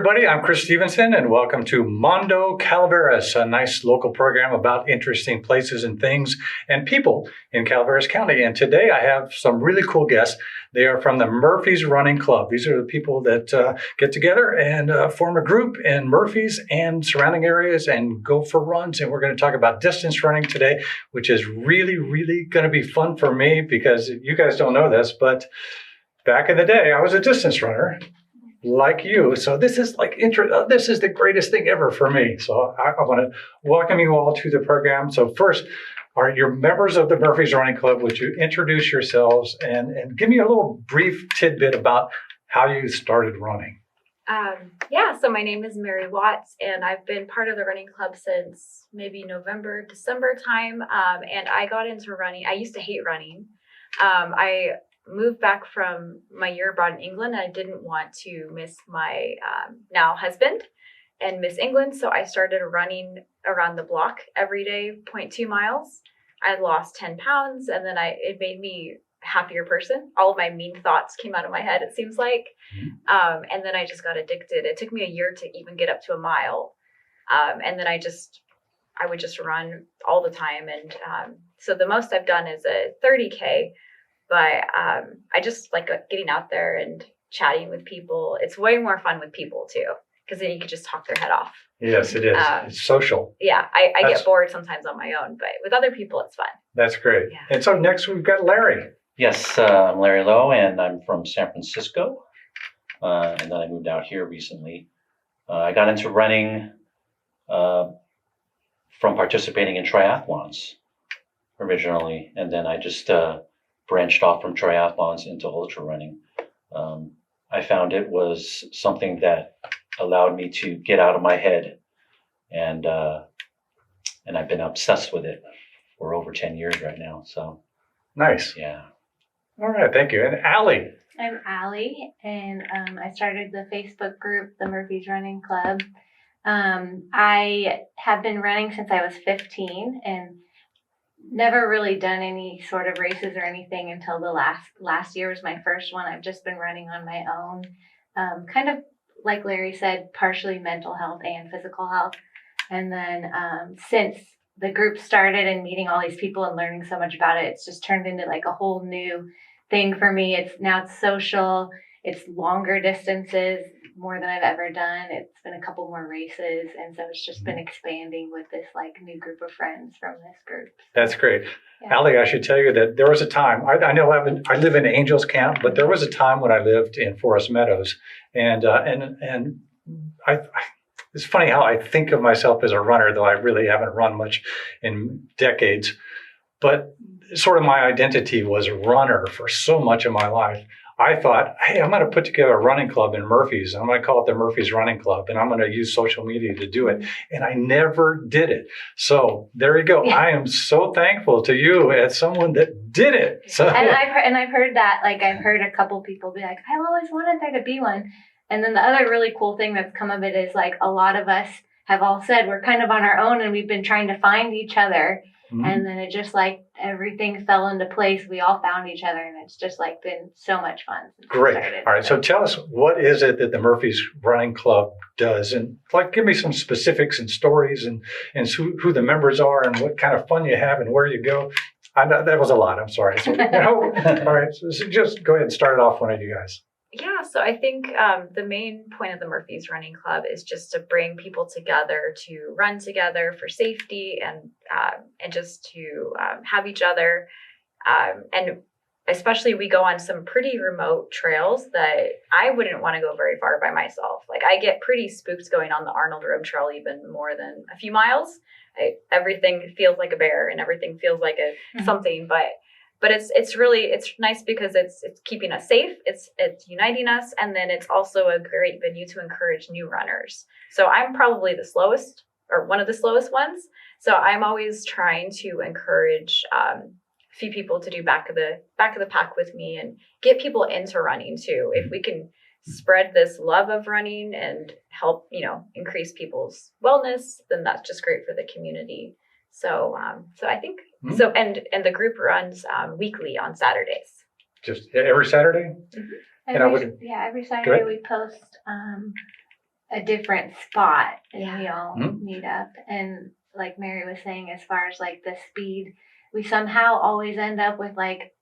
everybody. I'm Chris Stevenson, and welcome to Mondo Calaveras, a nice local program about interesting places and things and people in Calaveras County. And today I have some really cool guests. They are from the Murphy's Running Club. These are the people that get together and form a group in Murphy's and surrounding areas and go for runs. And we're going to talk about distance running today, which is really, really going to be fun for me because you guys don't know this, but back in the day, I was a distance runner. Like you. So this is this is the greatest thing ever for me. So I want to welcome you all to the program. So first, are your members of the Murphy's Running Club? Would you introduce yourselves and give me a little brief tidbit about how you started running? So my name is Mary Watts, and I've been part of the running club since maybe November, December time. And I got into running. I used to hate running. I moved back from my year abroad in England. And I didn't want to miss my now husband and miss England. So I started running around the block every day, 0.2 miles. I lost 10 pounds and then it made me a happier person. All of my mean thoughts came out of my head, it seems like. And then I just got addicted. It took me a year to even get up to a mile. And then I would just run all the time. And so the most I've done is a 30K. But I just like getting out there and chatting with people. It's way more fun with people, too, because then you can just talk their head off. Yes, it is. It's social. Yeah, I get bored sometimes on my own, but with other people, it's fun. That's great. Yeah. And so next we've got Larry. Yes, I'm Larry Lowe, and I'm from San Francisco. And then I moved out here recently. I got into running from participating in triathlons originally, and then I just branched off from triathlons into ultra running. I found it was something that allowed me to get out of my head, and I've been obsessed with it for over 10 years right now. So nice. Yeah. All right, thank you. And Allie. I'm Allie, and I started the Facebook group, the Murphy's Running Club. I have been running since I was 15, and never really done any sort of races or anything until the last year was my first one. I've just been running on my own, kind of like Larry said, partially mental health and physical health. And then since the group started and meeting all these people and learning so much about it, it's just turned into like a whole new thing for me. It's social, it's longer distances, more than I've ever done. It's been a couple more races, and so it's just been expanding with this like new group of friends from this group. That's great. Yeah. Allie, I should tell you that there was a time, I live in Angels Camp, but there was a time when I lived in Forest Meadows, and it's funny how I think of myself as a runner, though I really haven't run much in decades, but sort of my identity was a runner for so much of my life. I thought, hey, I'm going to put together a running club in Murphy's. I'm going to call it the Murphy's Running Club, and I'm going to use social media to do it. And I never did it. So there you go. Yeah. I am so thankful to you as someone that did it. So. And I've heard that, like I've heard a couple people be like, I've always wanted there to be one. And then the other really cool thing that's come of it is like a lot of us have all said we're kind of on our own and we've been trying to find each other. Mm-hmm. And then it just like everything fell into place. We all found each other, and it's just like been so much fun. Great. All right. So tell us, what is it that the Murphy's Running Club does? And like, give me some specifics and stories and who the members are and what kind of fun you have and where you go. I know that was a lot. I'm sorry. So, all right. So just go ahead and start it off, one of you guys. Yeah, so I think the main point of the Murphy's Running Club is just to bring people together to run together for safety and just to have each other. And especially we go on some pretty remote trails that I wouldn't want to go very far by myself. Like I get pretty spooked going on the Arnold Road Trail even more than a few miles. Everything feels like a bear and everything feels like something, but it's nice because it's keeping us safe, it's uniting us, and then it's also a great venue to encourage new runners. So I'm probably the slowest, or one of the slowest ones. So I'm always trying to encourage a few people to do back of the pack with me and get people into running too. If we can spread this love of running and help, increase people's wellness, then that's just great for the community. So I think so, and the group runs weekly on Saturdays. Just every Saturday? Mm-hmm. Every Saturday we post a different spot and Yeah. we all Mhm. meet up. And like Mary was saying, as far as like the speed, we somehow always end up with like,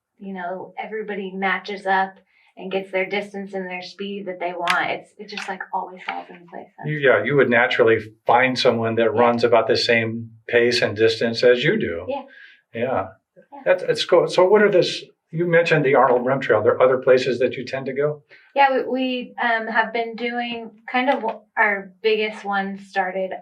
everybody matches up and gets their distance and their speed that they want. It just like always falls into place. You would naturally find someone that Yeah. runs about the same pace and distance as you do. Yeah. Yeah. Yeah. That's cool. So what are this? You mentioned the Arnold Rim Trail. There are other places that you tend to go? Yeah, we have been doing kind of our biggest one started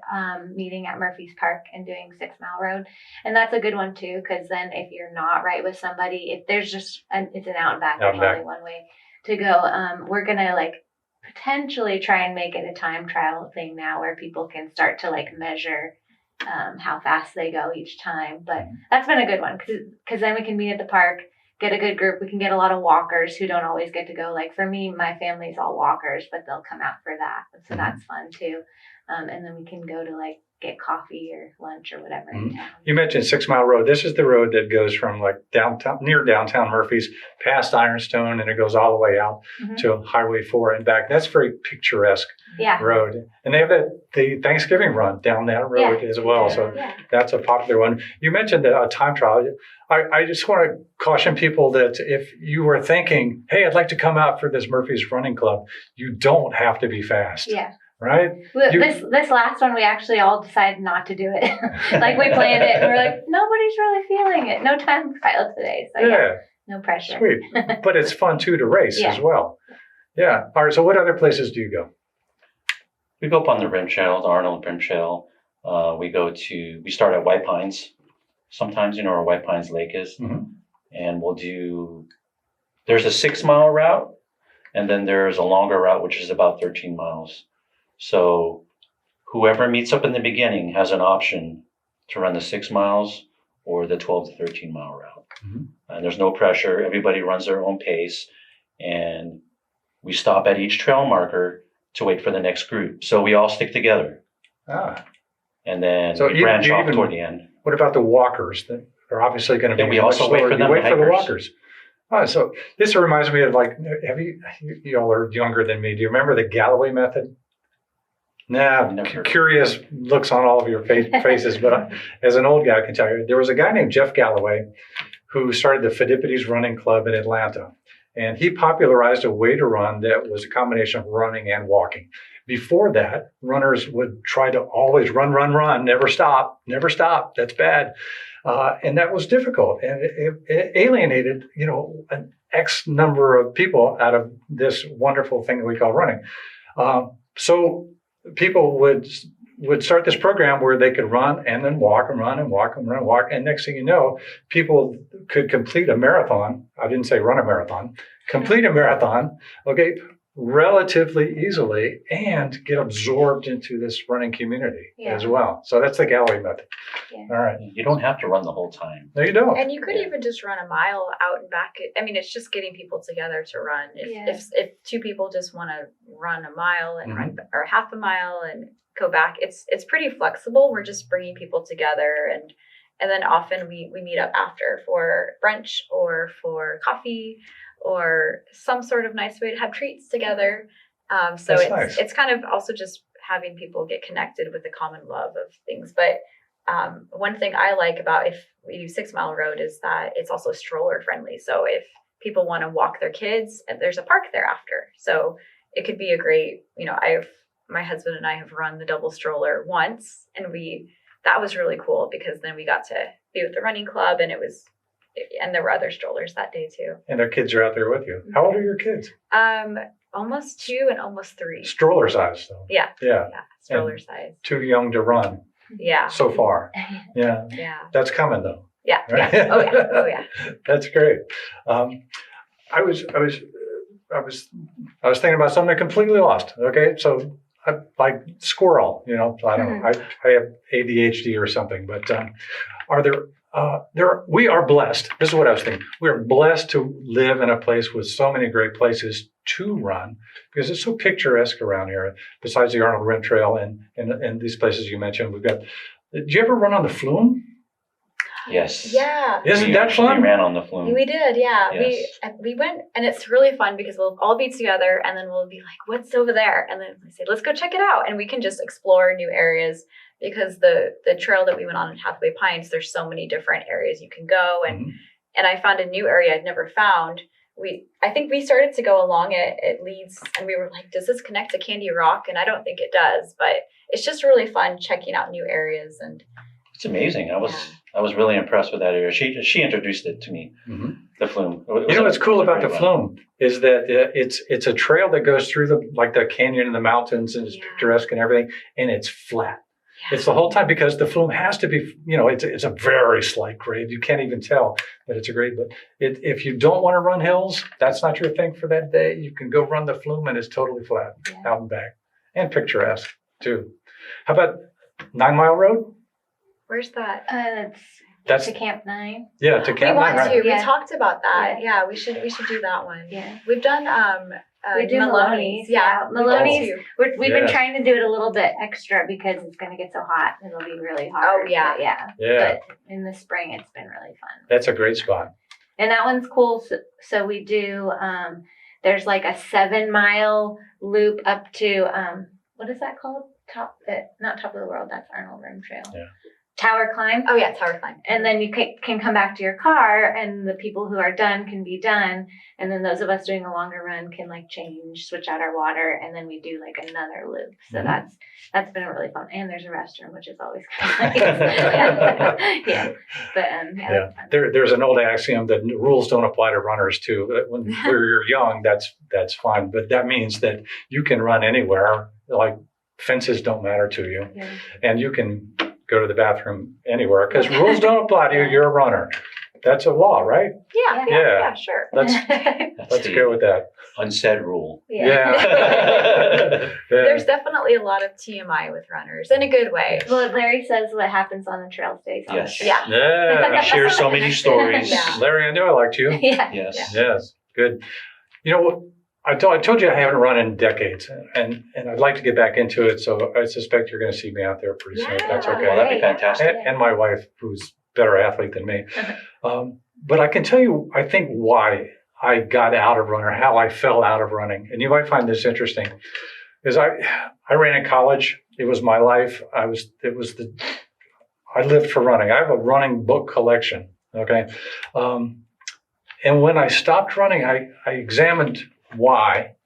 meeting at Murphy's Park and doing 6 Mile Road. And that's a good one too, because then if you're not right with somebody, if there's just, it's an out and back, Out there's and back. only one way to go. We're going to like potentially try and make it a time trial thing now where people can start to like measure how fast they go each time. But that's been a good one because then we can meet at the park, get a good group. We can get a lot of walkers who don't always get to go. Like for me, my family's all walkers, but they'll come out for that. So that's fun too. And then we can go to like get coffee or lunch or whatever in town. You mentioned 6 Mile Road. This is the road that goes from like near downtown Murphy's past Ironstone, and it goes all the way out to Highway 4 and back. That's very picturesque road. And they have the Thanksgiving run down that road as well. So that's a popular one. You mentioned a time trial. I just want to caution people that if you were thinking, hey, I'd like to come out for this Murphy's Running Club, you don't have to be fast. Yeah. Right? This last one, we actually all decided not to do it. Like we planned it and we're like, nobody's really feeling it. No time trial today. So no pressure. Sweet. But it's fun too to race as well. Yeah. All right. So what other places do you go? We go up on the Rim Trail, the Arnold Rim Trail. We start at White Pines. Sometimes, where White Pines Lake is. And there's a 6 mile route, and then there's a longer route, which is about 13 miles. So whoever meets up in the beginning has an option to run the 6 miles or the 12 to 13 mile route. And there's no pressure. Everybody runs their own pace. And we stop at each trail marker to wait for the next group. So we all stick together. And then we branch off toward the end. What about the walkers that are obviously going to be we also wait for them. Wait for the walkers. So this reminds me of like, you all are younger than me. Do you remember the Galloway method? Curious looks on all of your faces, but as an old guy, I can tell you, there was a guy named Jeff Galloway who started the Pheidippides Running Club in Atlanta. And he popularized a way to run that was a combination of running and walking. Before that, runners would try to always run, never stop. That's bad. And that was difficult. And it alienated, an X number of people out of this wonderful thing that we call running. So people would start this program where they could run and then walk and run and walk and run and walk. And next thing you know, people could complete a marathon. I didn't say run a marathon, complete a marathon, relatively easily and get absorbed into this running community as well. So that's the Galloway method. All right. You don't have to run the whole time. No, you don't. And you could even just run a mile out and back. I mean, it's just getting people together to run. If two people just want to run a mile and run or half a mile and go back, it's pretty flexible. We're just bringing people together, and then often we meet up after for brunch or for coffee or some sort of nice way to have treats together. So it's kind of also just having people get connected with the common love of things. But one thing I like about if we do 6 Mile Road is that it's also stroller friendly. So if people want to walk their kids, there's a park there after. So it could be a great, my husband and I have run the double stroller once, and that was really cool because then we got to be with the running club, and there were other strollers that day too. And their kids are out there with you. How old are your kids? Almost 2 and almost 3. Stroller size, though. Yeah. Stroller size. Too young to run. Yeah. So far. Yeah. That's coming though. Yeah. Right? Yeah. Oh yeah. That's great. I was thinking about something completely lost. Okay, so I like squirrel. I don't know. I have ADHD or something. But are there? We are blessed. This is what I was thinking. We are blessed to live in a place with so many great places to run because it's so picturesque around here. Besides the Arnold Rim Trail and these places you mentioned, we've got. Did you ever run on the Flume? Yes. Yeah. Isn't that actually fun? ran on the flume. We did, yeah. Yes. We went, and it's really fun because we'll all be together, and then we'll be like, "What's over there?" And then we say, "Let's go check it out," and we can just explore new areas because the trail that we went on in Hathaway Pines, there's so many different areas you can go, and I found a new area I'd never found. I think we started to go along it. It leads, and we were like, "Does this connect to Candy Rock?" And I don't think it does, but it's just really fun checking out new areas and. It's amazing. I was really impressed with that area. She introduced it to me. The flume. You know what's cool about the flume is that it's a trail that goes through the canyon and the mountains, and it's picturesque and everything, and it's flat. Yeah. It's the whole time because the flume has to be, it's a very slight grade. You can't even tell that it's a grade. But if you don't want to run hills, that's not your thing for that day. You can go run the flume, and it's totally flat out and back, and picturesque too. How about 9 Mile Road? Where's that? That's to Camp 9. Yeah, to Camp 9. We want right? to. We talked about that. Yeah, we should do that one. Yeah. We've done we do Maloney's. Yeah, Maloney's. We've been trying to do it a little bit extra because it's going to get so hot. It'll be really hard. Oh yeah. But in the spring, it's been really fun. That's a great spot. And that one's cool. So we do. There's like a 7-mile loop up to what is that called? Not Top of the World. That's Arnold Rim Trail. Yeah. Tower climb. Oh yeah, tower climb. And then you can come back to your car, and the people who are done can be done, and then those of us doing a longer run can switch out our water, and then we do like another loop. So that's been really fun. And there's a restroom, which is always nice. There's an old axiom that rules don't apply to runners too. When you're young, that's fine, but that means that you can run anywhere. Like fences don't matter to you, and you can go to the bathroom anywhere because rules don't apply to you. You're a runner. That's a law, right? Yeah, sure. Let's go with that. Unsaid rule. Yeah. There's definitely a lot of TMI with runners in a good way. Well, Larry says what happens on the trail stays on the trail. Yeah. He shares so many stories. Larry, I knew I liked you. Yes. Good. You know what? I told you I haven't run in decades, and I'd like to get back into it. So I suspect you're going to see me out there pretty soon. If that's okay. Well, that'd be fantastic. And my wife, who's a better athlete than me. But I can tell you, I think why I got out of running, or how I fell out of running, and you might find this interesting, is I ran in college. It was my life. I lived for running. I have a running book collection. Okay, and when I stopped running, I examined why,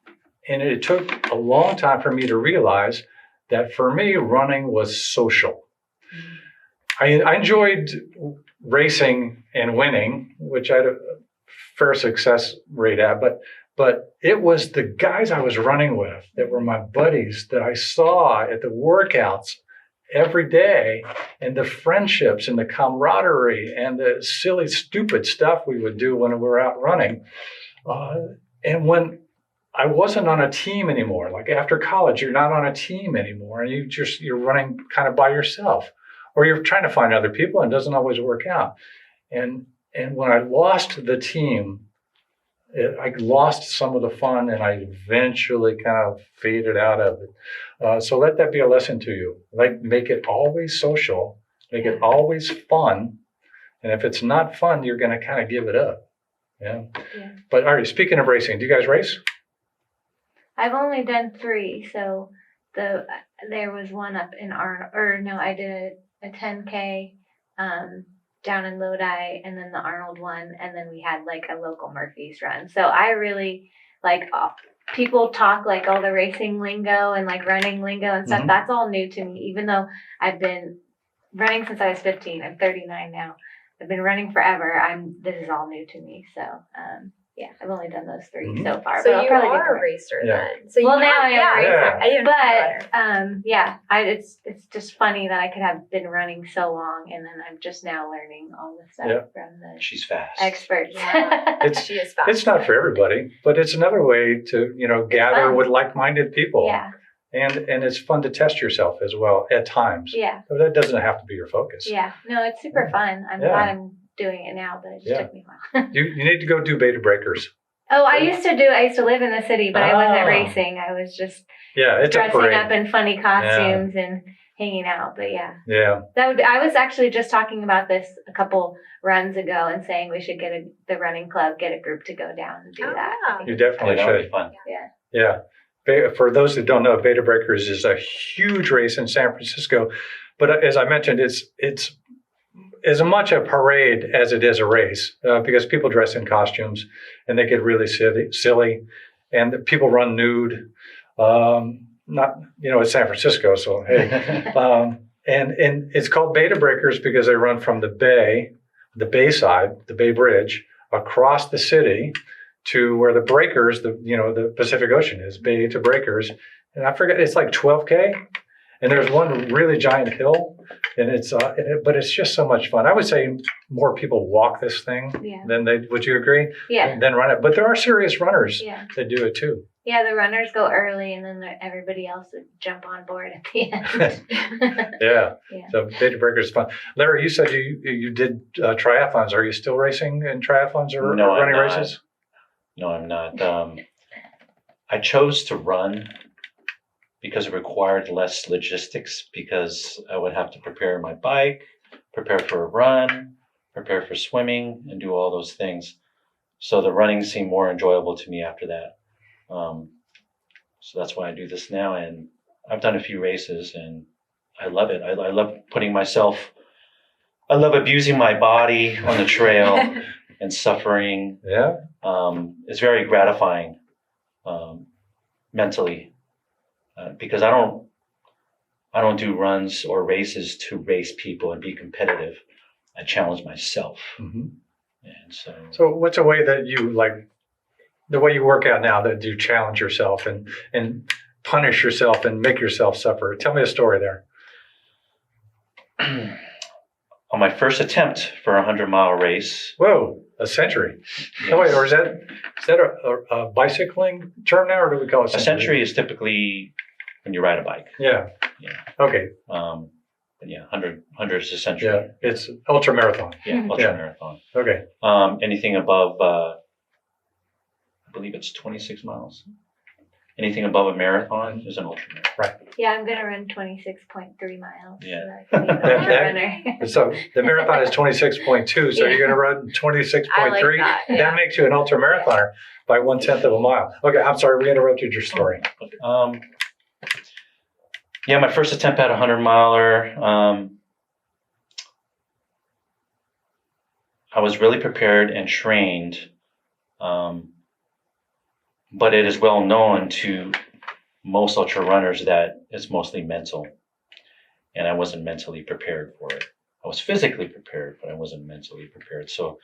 and it took a long time for me to realize that for me, running was social. I enjoyed racing and winning, which I had a fair success rate at, but it was the guys I was running with that were my buddies that I saw at the workouts every day, and the friendships and the camaraderie and the silly, stupid stuff we would do when we were out running. And when I wasn't on a team anymore, like after college, you're not on a team anymore, and you're running kind of by yourself, or you're trying to find other people, and it doesn't always work out. And when I lost the team, I lost some of the fun, and I eventually kind of faded out of it. So let that be a lesson to you. Like, make it always social, make it always fun, and if it's not fun, you're going to kind of give it up. Yeah. But all right, speaking of racing, do you guys race? I've only done 3. So there was one up in I did a 10K down in Lodi, and then the Arnold one, and then we had like a local Murphy's run. So I really people talk like all the racing lingo and like running lingo and stuff. That's all new to me, even though I've been running since I was 15. I'm 39 now. I've been running forever. This is all new to me. So, I've only done those 3 so far. So but you are a racer then. So now I am a racer. I didn't it's just funny that I could have been running so long, and then I'm just now learning all this stuff from the She's fast. experts. She is fast. It's not for everybody, but it's another way to gather with like-minded people. Yeah. And it's fun to test yourself as well at times. Yeah. So that doesn't have to be your focus. Yeah. No, it's super fun. I'm glad I'm doing it now, but it just took me a while. You need to go do beta breakers. Oh, I used to live in the city, but I wasn't racing. I was just it's dressing a parade. up in funny costumes and hanging out. But yeah, Yeah. I was actually just talking about this a couple runs ago and saying we should get the running club, get a group to go down and do Oh, that. yeah. I think You definitely that would be should. fun. Yeah. For those that don't know, Beta Breakers is a huge race in San Francisco. But as I mentioned, it's as much a parade as it is a race because people dress in costumes and they get really silly and the people run nude. Not, it's San Francisco, so hey. And it's called Beta Breakers because they run from the Bay side, the Bay Bridge, across the city to where the breakers, the Pacific Ocean is, Bay to Breakers. And I forget, it's like 12K. And there's one really giant hill, and but it's just so much fun. I would say more people walk this thing than would you agree? Yeah. Than run it. But there are serious runners Yeah. that do it too. Yeah, the runners go early, and then everybody else would jump on board at the end. Yeah. Yeah. So Beta Breakers is fun. Larry, you said you did triathlons. Are you still racing in triathlons or No, I'm running not. races? No, I'm not. I chose to run because it required less logistics, because I would have to prepare my bike, prepare for a run, prepare for swimming, and do all those things. So the running seemed more enjoyable to me after that. So that's why I do this now. And I've done a few races and I love it. I love I love abusing my body on the trail and suffering. Yeah. It's very gratifying mentally. Because I don't do runs or races to race people and be competitive. I challenge myself. Mm-hmm. And So what's a way that you the way you work out now that you challenge yourself and punish yourself and make yourself suffer? Tell me a story there. On my first attempt for a 100-mile race. Whoa, a century. Yes. No, wait, or is that a bicycling term now, or do we call it A century is typically when you ride a bike. Yeah. Yeah. Okay. But yeah, 100 is a century. Yeah, it's ultra marathon. Yeah, ultra marathon. Okay. Anything above, I believe it's 26 miles. Anything above a marathon is an ultra marathon. Right. Yeah, I'm going to run 26.3 miles. Yeah. So I can be an ultra runner. So the marathon is 26.2, so you're going to run 26.3. I like that, yeah. That makes you an ultra marathoner by 1/10 of a mile. Okay, I'm sorry, we interrupted your story. Yeah, my first attempt at a 100-miler, I was really prepared and trained, but it is well known to most ultra runners that it's mostly mental, and I wasn't mentally prepared for it. I was physically prepared, but I wasn't mentally prepared. So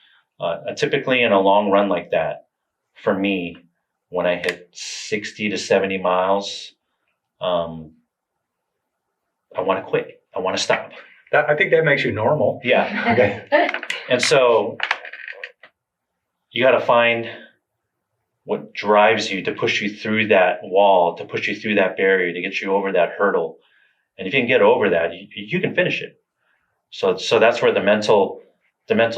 typically in a long run like that, for me, when I hit 60 to 70 miles, I want to quit. I want to stop. I think that makes you normal. Yeah. Okay. And so you got to find what drives you to push you through that wall, to push you through that barrier, to get you over that hurdle. And if you can get over that, you can finish it. So that's where the mental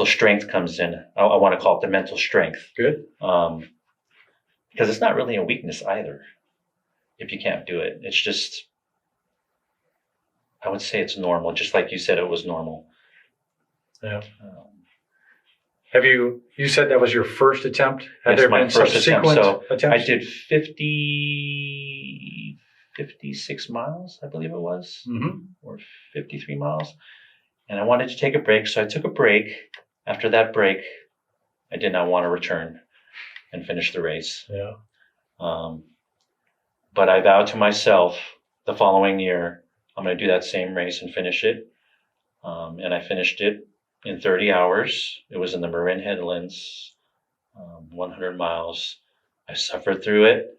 strength comes in. I want to call it the mental strength. Good. Because it's not really a weakness either if you can't do it. It's just, I would say it's normal, just like you said it was normal. Yeah. Have you said that was your first attempt? Have there my been first attempt. So attempts? I did 56 miles, I believe it was, or 53 miles. And I wanted to take a break. So I took a break. After that break, I did not want to return and finish the race. Yeah. But I vowed to myself the following year, I'm going to do that same race and finish it. And I finished it in 30 hours. It was in the Marin Headlands, 100 miles. I suffered through it.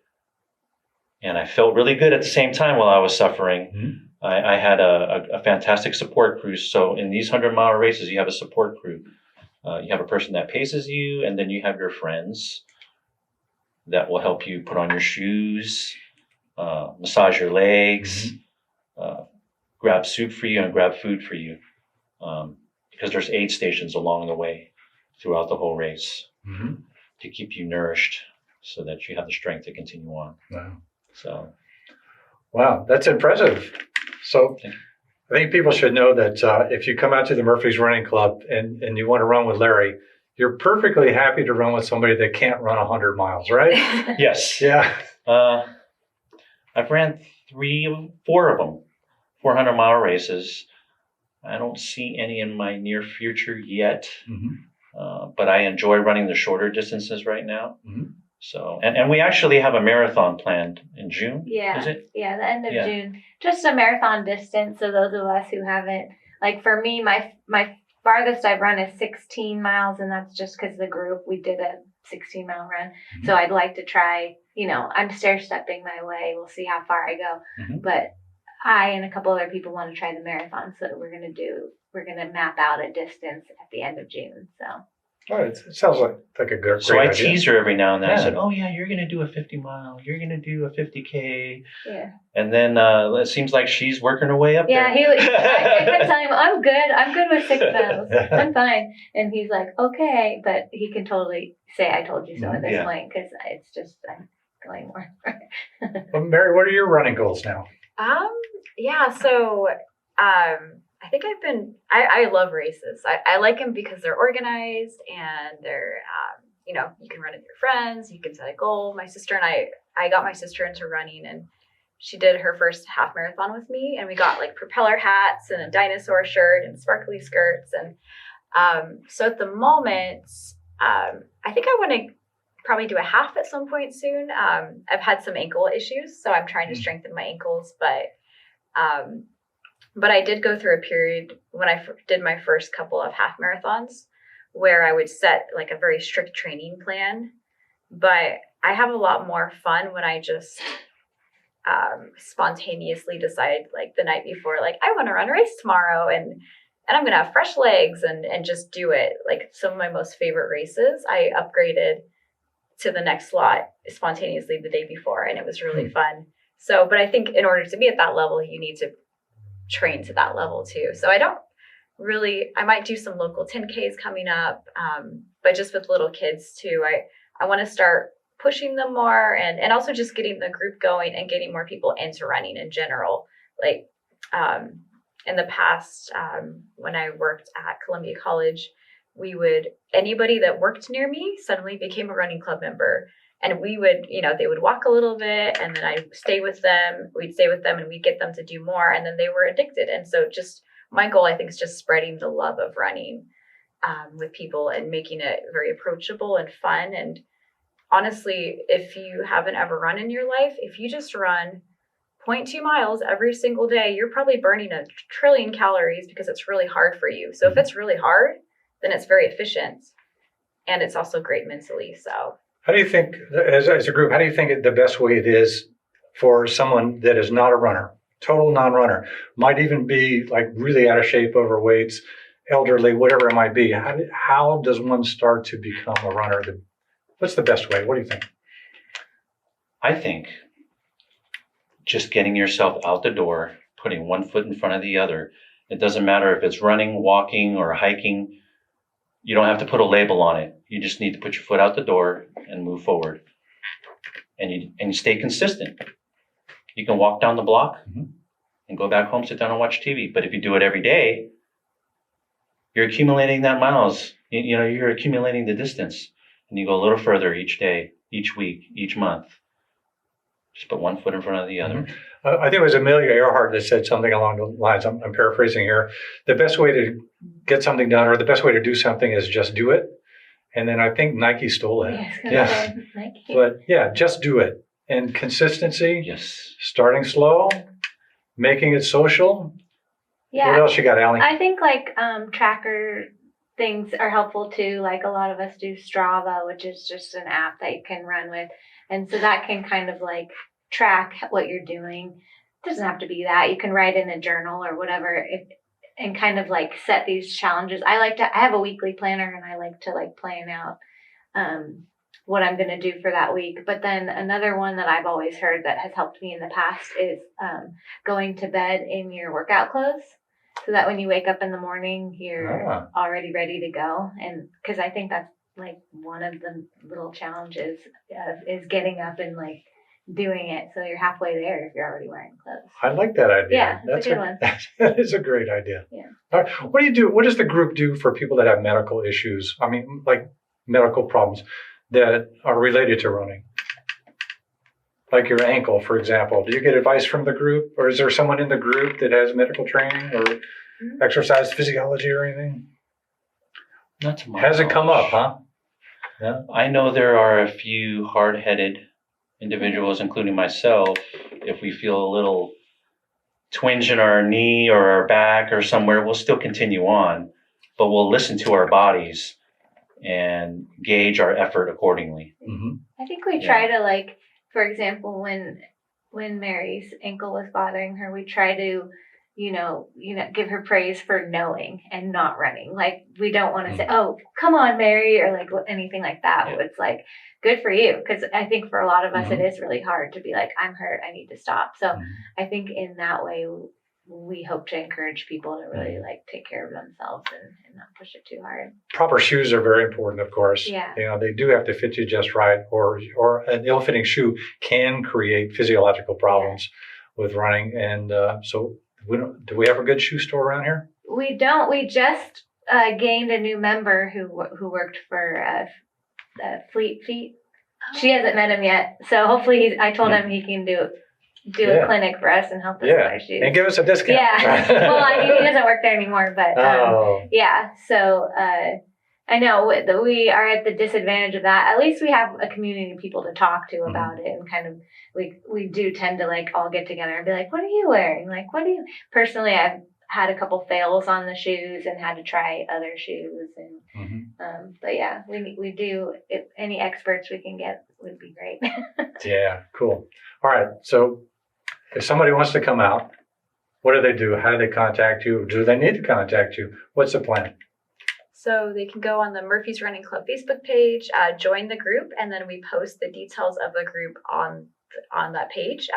And I felt really good at the same time while I was suffering. Mm-hmm. I had a fantastic support crew. So in these 100-mile races, you have a support crew. You have a person that paces you, and then you have your friends that will help you put on your shoes, massage your legs, grab soup for you, and grab food for you. Because there's aid stations along the way throughout the whole race to keep you nourished so that you have the strength to continue on. Wow. So, wow, that's impressive. So I think people should know that if you come out to the Murphy's Running Club and you want to run with Larry, you're perfectly happy to run with somebody that can't run 100 miles, right? Yes. Yeah. I've ran 4 of them, 400-mile races. I don't see any in my near future yet, but I enjoy running the shorter distances right now. So, and we actually have a marathon planned in June. Yeah. Is it? Yeah, the end of June. Just a marathon distance. So those of us who haven't, like for me, my farthest I've run is 16 miles, and that's just because the group, we did a 16-mile run. So I'd like to try, I'm stair-stepping my way. We'll see how far I go. But I and a couple other people want to try the marathon. So we're going to map out a distance at the end of June. So. Oh, it sounds like a great So I idea. tease her every now and then. I said, "Oh yeah, you're gonna do a 50-mile. You're gonna do a 50K." Yeah. And then it seems like she's working her way up there. I kept telling him, "I'm good. I'm good with 6 miles. I'm fine." And he's like, "Okay," but he can totally say, "I told you so" at this point, because it's just I'm going more. Well, Mary, what are your running goals now? So I think I love races. I like them because they're organized and they're, you can run with your friends, you can set a goal. My sister and I got my sister into running, and she did her first half marathon with me, and we got like propeller hats and a dinosaur shirt and sparkly skirts. And so at the moment, I think I want to probably do a half at some point soon. I've had some ankle issues, so I'm trying to strengthen my ankles, but I did go through a period when I did my first couple of half marathons where I would set like a very strict training plan. But I have a lot more fun when I just spontaneously decide like the night before, like I want to run a race tomorrow and I'm going to have fresh legs and just do it. Like some of my most favorite races, I upgraded to the next slot spontaneously the day before, and it was really fun. So, but I think in order to be at that level, you need to train to that level too. So I might do some local 10Ks coming up, but just with little kids too, I want to start pushing them more and also just getting the group going and getting more people into running in general. Like in the past, when I worked at Columbia College, anybody that worked near me suddenly became a running club member. And we would, they would walk a little bit and then I'd stay with them. We'd stay with them and we'd get them to do more. And then they were addicted. And so just my goal, I think, is just spreading the love of running with people and making it very approachable and fun. And honestly, if you haven't ever run in your life, if you just run 0.2 miles every single day, you're probably burning 1 trillion calories because it's really hard for you. So if it's really hard, then it's very efficient. And it's also great mentally. So. How do you think, as a group, how do you think the best way it is for someone that is not a runner, total non-runner, might even be like really out of shape, overweight, elderly, whatever it might be? How does one start to become a runner? What's the best way? What do you think? I think just getting yourself out the door, putting one foot in front of the other. It doesn't matter if it's running, walking, or hiking. You don't have to put a label on it. You just need to put your foot out the door and move forward. And you stay consistent. You can walk down the block and go back home, sit down and watch TV. But if you do it every day, you're accumulating that miles. You're accumulating the distance. And you go a little further each day, each week, each month. Just put one foot in front of the other. I think it was Amelia Earhart that said something along the lines, I'm paraphrasing here, the best way to get something done or the best way to do something is just do it. And then I think Nike stole that. Yes. Nike. But yeah, just do it. And consistency, Yes. Starting slow, making it social. Yeah. What else you got, Allie? I think like tracker things are helpful too. Like a lot of us do Strava, which is just an app that you can run with. And so that can kind of like track what you're doing. It doesn't have to be that. You can write in a journal or whatever and kind of like set these challenges. I have a weekly planner and I like to like plan out what I'm going to do for that week. But then another one that I've always heard that has helped me in the past is going to bed in your workout clothes so that when you wake up in the morning, you're already ready to go. And because I think that's like one of the little challenges is getting up and like doing it so you're halfway there if you're already wearing clothes. I like that idea. Yeah, that's a good one. That is a great idea. Yeah. All right. What do you do? What does the group do for people that have medical issues? I mean, like medical problems that are related to running? Like your ankle, for example. Do you get advice from the group? Or is there someone in the group that has medical training or exercise physiology or anything? Not to my Hasn't come up, knowledge. huh? Yeah. I know there are a few hard-headed individuals, including myself. If we feel a little twinge in our knee or our back or somewhere, we'll still continue on, but we'll listen to our bodies and gauge our effort accordingly. Mm-hmm. I think we try to, like, for example, when Mary's ankle was bothering her, we try to, give her praise for knowing and not running. Like, we don't want to say, "Oh, come on, Mary," or like anything like that. Yeah. It's like, good for you, because I think for a lot of us, Mhm. it is really hard to be like, "I'm hurt, I need to stop." So I think in that way, we hope to encourage people to really like take care of themselves and not push it too hard. Proper shoes are very important, of course. Yeah. They do have to fit you just right, or an ill-fitting shoe can create physiological problems with running. And so, do we have a good shoe store around here? We don't. We just gained a new member who worked for Fleet Feet. She hasn't met him yet, so hopefully I told him he can do a clinic for us and help us with our shoes. And give us a discount. Yeah. Well, he doesn't work there anymore, but yeah. So I know that we are at the disadvantage of that. At least we have a community of people to talk to about it, and kind of we do tend to like all get together and be like, "What are you wearing? Like, what do you?" Personally, I've had a couple fails on the shoes and had to try other shoes, and but yeah, we do. If any experts we can get would be great. Yeah, cool. All right, so if somebody wants to come out, what do they do? How do they contact you? Do they need to contact you? What's the plan? So they can go on the Murphy's Running Club Facebook page, join the group, and then we post the details of the group on that page.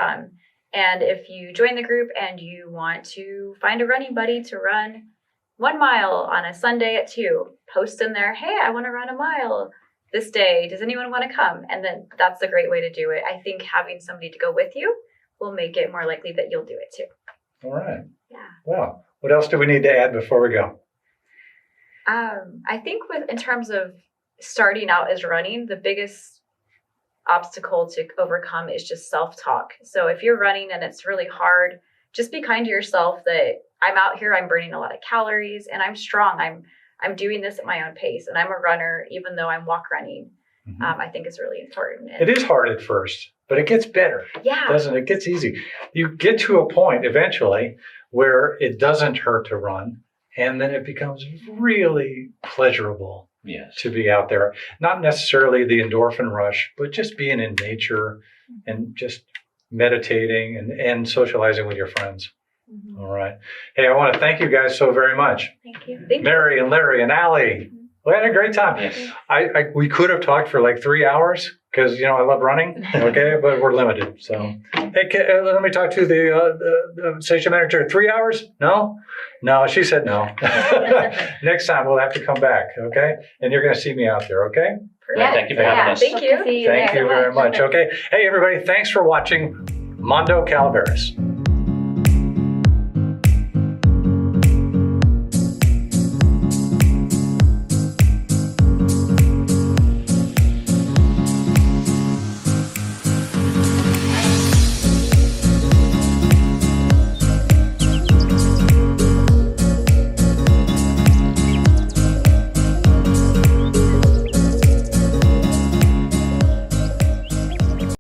And if you join the group and you want to find a running buddy to run 1 mile on a Sunday at 2, post in there, "Hey, I want to run a mile this day. Does anyone want to come?" And then that's a great way to do it. I think having somebody to go with you will make it more likely that you'll do it too. All right. Yeah. Well, what else do we need to add before we go? I think in terms of starting out as running, the biggest obstacle to overcome is just self-talk. So if you're running and it's really hard, just be kind to yourself that I'm out here, I'm burning a lot of calories, and I'm strong. I'm doing this at my own pace, and I'm a runner, even though I'm walk running. I think it's really important. It is hard at first, but it gets better. Yeah. Doesn't it? It gets easy. You get to a point eventually where it doesn't hurt to run, and then it becomes really pleasurable to be out there. Not necessarily the endorphin rush, but just being in nature and just meditating and socializing with your friends. All right. Hey, I want to thank you guys so very much. Thank you. Mary and Larry and Allie. We had a great time. Yes. We could have talked for like 3 hours because, I love running, okay, but we're limited. So, hey, let me talk to the station manager. 3 hours? No, she said no. Next time we'll have to come back, okay? And you're going to see me out there, okay? Yeah, thank you for having us. Thank you. Thank you very much, okay? Hey, everybody, thanks for watching Mondo Calaveras.